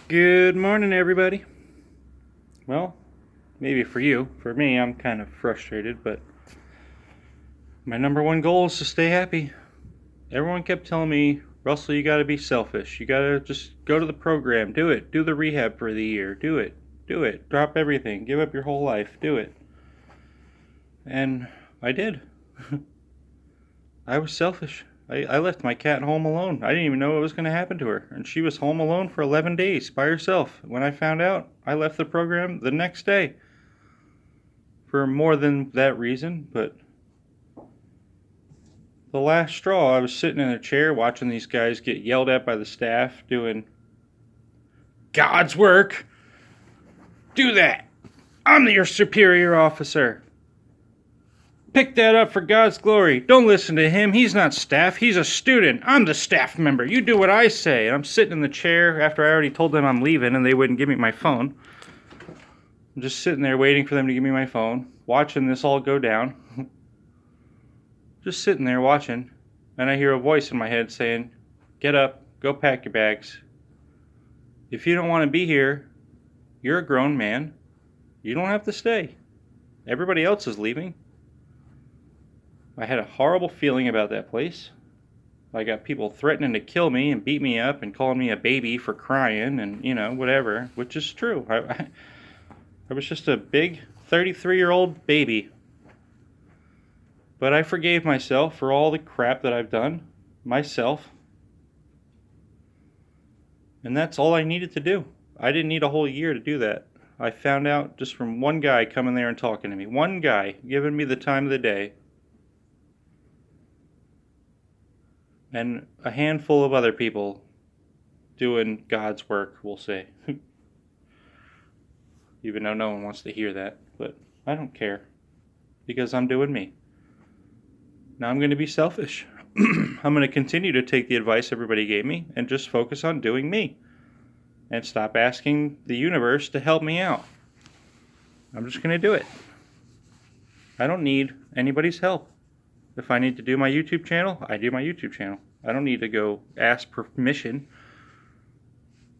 Good morning, everybody. Well, maybe for you. For me, I'm kind of frustrated, but my number one goal is to stay happy. Everyone kept telling me, Russell, you gotta be selfish. You gotta just go to the program. Do it. Do the rehab for the year. Do it. Do it. Drop everything. Give up your whole life. Do it. And I did. I was selfish. I left my cat home alone. I didn't even know what was going to happen to her. And she was home alone for 11 days by herself. When I found out, I left the program the next day. For more than that reason, but the last straw, I was sitting in a chair watching these guys get yelled at by the staff doing God's work. Do that. I'm your superior officer. Pick that up for God's glory. Don't listen to him. He's not staff. He's a student. I'm the staff member. You do what I say. And I'm sitting in the chair after I already told them I'm leaving and they wouldn't give me my phone. I'm just sitting there waiting for them to give me my phone, watching this all go down. Just sitting there watching. And I hear a voice in my head saying, get up, go pack your bags. If you don't want to be here, you're a grown man. You don't have to stay. Everybody else is leaving. I had a horrible feeling about that place. I got people threatening to kill me and beat me up and calling me a baby for crying and, whatever, which is true. I was just a big 33-year-old baby. But I forgave myself for all the crap that I've done, myself. And that's all I needed to do. I didn't need a whole year to do that. I found out just from one guy coming there and talking to me. One guy giving me the time of the day. And a handful of other people doing God's work, we'll say. Even though no one wants to hear that. But I don't care. Because I'm doing me. Now I'm going to be selfish. I'm going to continue to take the advice everybody gave me and just focus on doing me. And stop asking the universe to help me out. I'm just going to do it. I don't need anybody's help. If I need to do my YouTube channel, I do my YouTube channel. I don't need to go ask permission.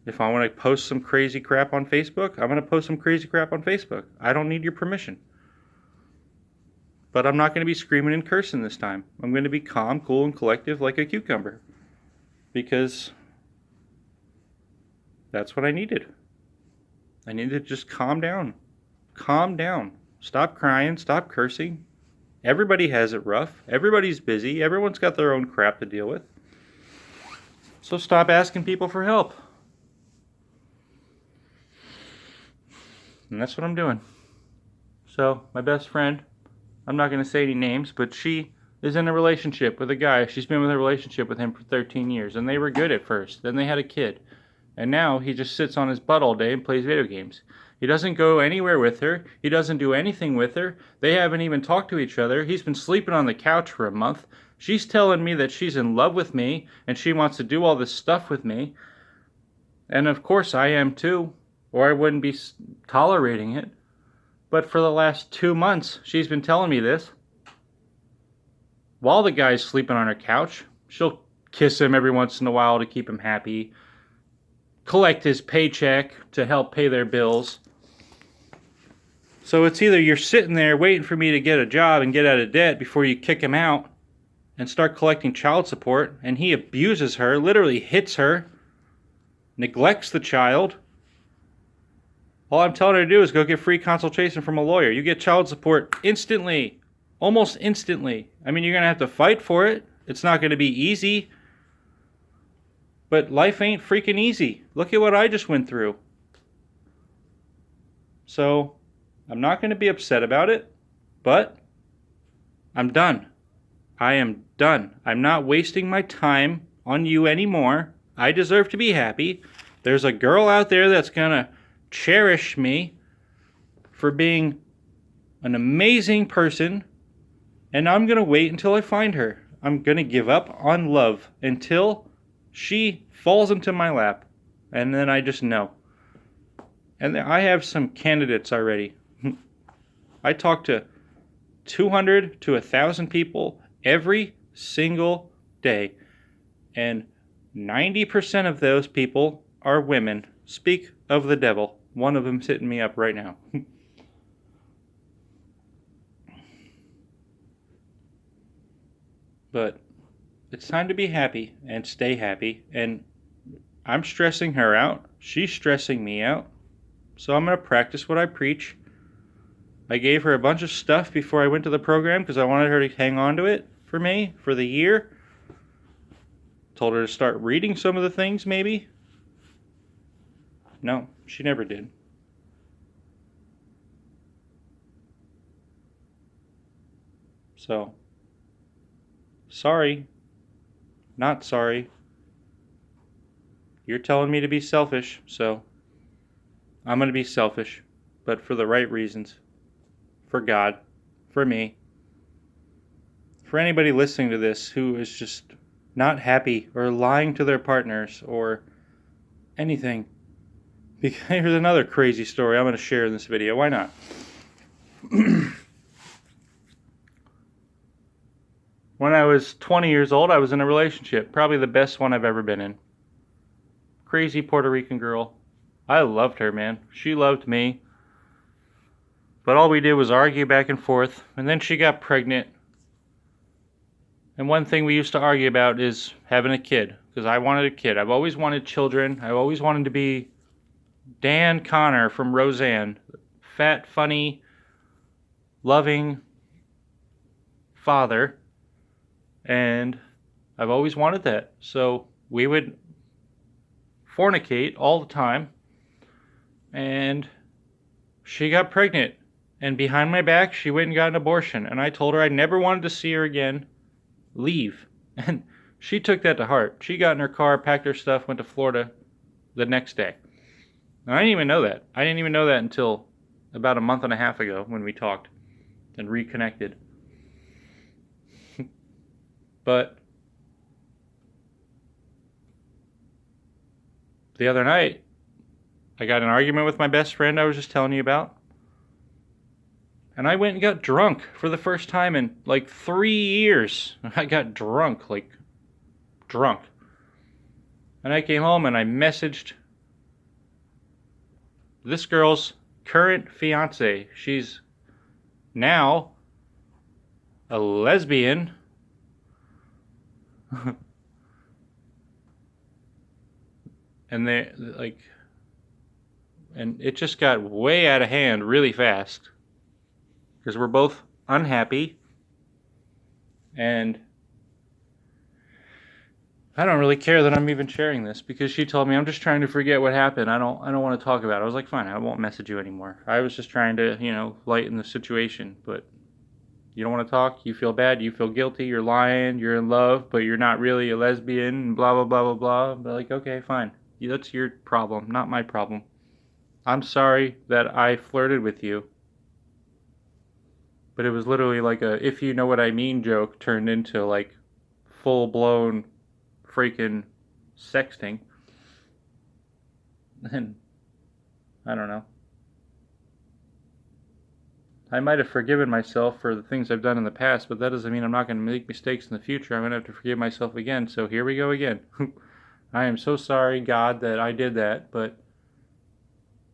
If I want to post some crazy crap on Facebook, I'm going to post some crazy crap on Facebook. I don't need your permission. But I'm not going to be screaming and cursing this time. I'm going to be calm, cool, and collective like a cucumber. Because that's what I needed. I needed to just calm down. Calm down. Stop crying. Stop cursing. Everybody has it rough. Everybody's busy. Everyone's got their own crap to deal with. So stop asking people for help. And that's what I'm doing. So my best friend, I'm not going to say any names, but she is in a relationship with a guy. She's been in a relationship with him for 13 years. And they were good at first. Then they had a kid. And now he just sits on his butt all day and plays video games. He doesn't go anywhere with her. He doesn't do anything with her. They haven't even talked to each other. He's been sleeping on the couch for a month. She's telling me that she's in love with me and she wants to do all this stuff with me. And of course I am too, or I wouldn't be tolerating it. But for the last 2 months, she's been telling me this. While the guy's sleeping on her couch, she'll kiss him every once in a while to keep him happy. Collect his paycheck to help pay their bills. So it's either you're sitting there waiting for me to get a job and get out of debt before you kick him out and start collecting child support, and he abuses her, literally hits her, neglects the child. All I'm telling her to do is go get free consultation from a lawyer. You get child support instantly, almost instantly. I mean, you're going to have to fight for it. It's not going to be easy. But life ain't freaking easy. Look at what I just went through. So, I'm not going to be upset about it, but I'm done. I am done. I'm not wasting my time on you anymore. I deserve to be happy. There's a girl out there that's going to cherish me for being an amazing person, and I'm going to wait until I find her. I'm going to give up on love until she falls into my lap, and then I just know. And I have some candidates already. I talk to 200 to 1,000 people every single day. And 90% of those people are women. Speak of the devil. One of them's hitting me up right now. But it's time to be happy and stay happy. And I'm stressing her out. She's stressing me out. So I'm going to practice what I preach. I gave her a bunch of stuff before I went to the program because I wanted her to hang on to it for me for the year. Told her to start reading some of the things maybe. No, she never did. So, sorry. Not sorry. You're telling me to be selfish, so I'm going to be selfish, but for the right reasons. For God, for me, for anybody listening to this who is just not happy or lying to their partners or anything. Because here's another crazy story I'm going to share in this video. Why not? When I was 20 years old, I was in a relationship. Probably the best one I've ever been in. Crazy Puerto Rican girl. I loved her, man. She loved me. But all we did was argue back and forth. And then she got pregnant. And one thing we used to argue about is having a kid. Because I wanted a kid. I've always wanted children. I've always wanted to be Dan Connor from Roseanne. Fat, funny, loving father. And I've always wanted that. So we would fornicate all the time. And she got pregnant. And behind my back, she went and got an abortion. And I told her I never wanted to see her again. Leave. And she took that to heart. She got in her car, packed her stuff, went to Florida the next day. And I didn't even know that. I didn't even know that until about a month and a half ago when we talked and reconnected. But the other night, I got in an argument with my best friend I was just telling you about. And I went and got drunk for the first time in like 3 years. I got drunk. And I came home and I messaged this girl's current fiance. She's now a lesbian. And and it just got way out of hand really fast. Because we're both unhappy. And I don't really care that I'm even sharing this because she told me I'm just trying to forget what happened. I don't want to talk about it. I was like, fine, I won't message you anymore. I was just trying to, lighten the situation, but you don't want to talk, you feel bad, you feel guilty, you're lying, you're in love, but you're not really a lesbian, and blah, blah, blah, blah, blah. But like, okay, fine. That's your problem, not my problem. I'm sorry that I flirted with you. But it was literally like a if you know what I mean joke turned into like full-blown freaking sexting. And I don't know. I might have forgiven myself for the things I've done in the past, but that doesn't mean I'm not going to make mistakes in the future. I'm going to have to forgive myself again. So here we go again. I am so sorry, God, that I did that, but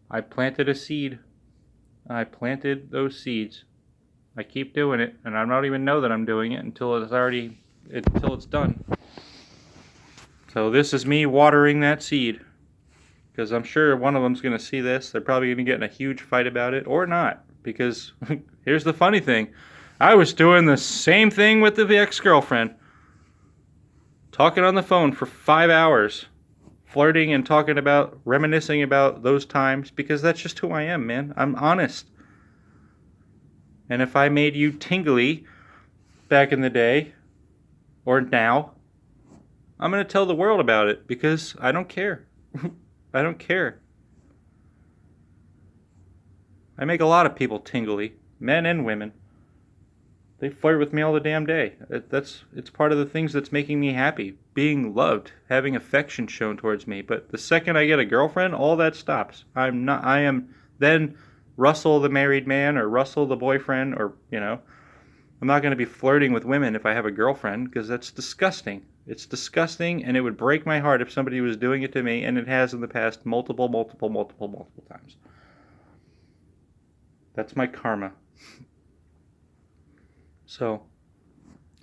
I planted a seed. I planted those seeds. I keep doing it, and I don't even know that I'm doing it until it's done. So this is me watering that seed. Because I'm sure one of them's going to see this. They're probably going to get in a huge fight about it, or not. Because here's the funny thing. I was doing the same thing with the ex-girlfriend. Talking on the phone for 5 hours. Flirting and reminiscing about those times. Because that's just who I am, man. I'm honest. And if I made you tingly back in the day, or now, I'm going to tell the world about it because I don't care. I don't care. I make a lot of people tingly, men and women. They flirt with me all the damn day. It's part of the things that's making me happy. Being loved, having affection shown towards me. But the second I get a girlfriend, all that stops. I am then Russell the married man or Russell the boyfriend or, I'm not going to be flirting with women if I have a girlfriend, because that's disgusting. It's disgusting, and it would break my heart if somebody was doing it to me, and it has in the past multiple times. That's my karma. So,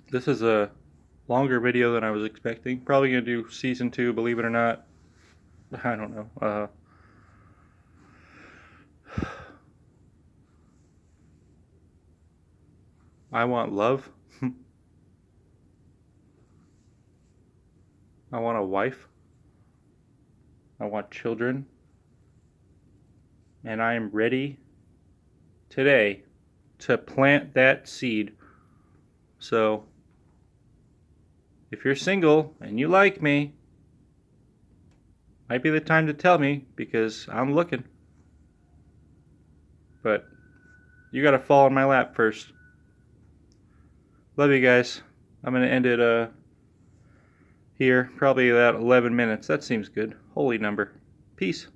this is a longer video than I was expecting. Probably going to do season 2, believe it or not. I don't know. I want love. I want a wife. I want children. And I am ready today to plant that seed. So, if you're single and you like me, might be the time to tell me, because I'm looking. But you gotta fall in my lap first. Love you guys. I'm gonna end it here, probably about 11 minutes. That seems good. Holy number. Peace.